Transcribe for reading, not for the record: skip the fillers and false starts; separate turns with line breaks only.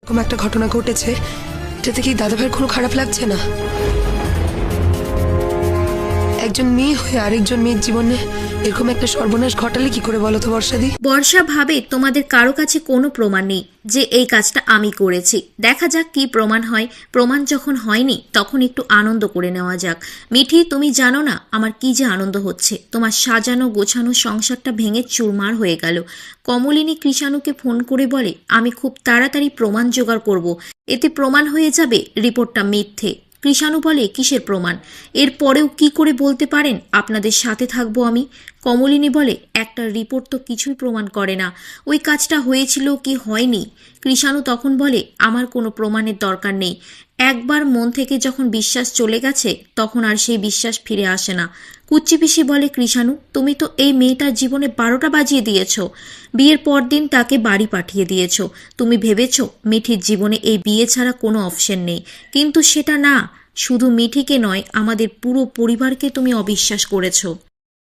এরকম একটা ঘটনা ঘটেছে, এটাতে কি দাদাভাইয়ের কোনো খারাপ লাগছে না? একজন মেয়ে হয়ে আরেকজন মেয়ের জীবনে এরকম একটা সর্বনাশ ঘটালে কি করে বলো তো বর্ষাদি?
বর্ষা ভাবে তোমাদের কারো কাছে কোনো প্রমাণ নেই যে এই কাজটা আমি করেছি। দেখা যাক কি প্রমাণ হয়। প্রমাণ যখন হয়নি তখন একটু আনন্দ করে নেওয়া যাক। মিঠি, তুমি জানো না আমার কি যে আনন্দ হচ্ছে। তোমার সাজানো গোছানো সংসারটা ভেঙে চুরমার হয়ে গেল। কমলিনী কৃষাণুকে ফোন করে বলে আমি খুব তাড়াতাড়ি প্রমাণ জোগাড় করব, এতে প্রমাণ হয়ে যাবে রিপোর্টটা মিথ্যে। কৃষাণু বলে কিসের প্রমাণ? এরপরেও কি করে বলতে পারেন আপনাদের সাথে থাকবো আমি? কমলিনী বলে একটা রিপোর্ট তো কিছুই প্রমাণ করে না ওই কাজটা হয়েছিল কি হয়নি। কৃষাণু তখন বলে আমার কোনো প্রমাণের দরকার নেই। একবার মন থেকে যখন বিশ্বাস চলে গেছে তখন আর সেই বিশ্বাস ফিরে আসে না। কুচ্চি পিসি বলে কৃষাণু, তুমি তো এই মেয়েটার জীবনে 12টা বাজিয়ে দিয়েছ। বিয়ের পর দিন তাকে বাড়ি পাঠিয়ে দিয়েছ। তুমি ভেবেছ মিঠির জীবনে এই বিয়ে ছাড়া কোনো অপশন নেই, কিন্তু সেটা না। শুধু মিঠিকে নয়, আমাদের পুরো পরিবারকে তুমি অবিশ্বাস করেছো।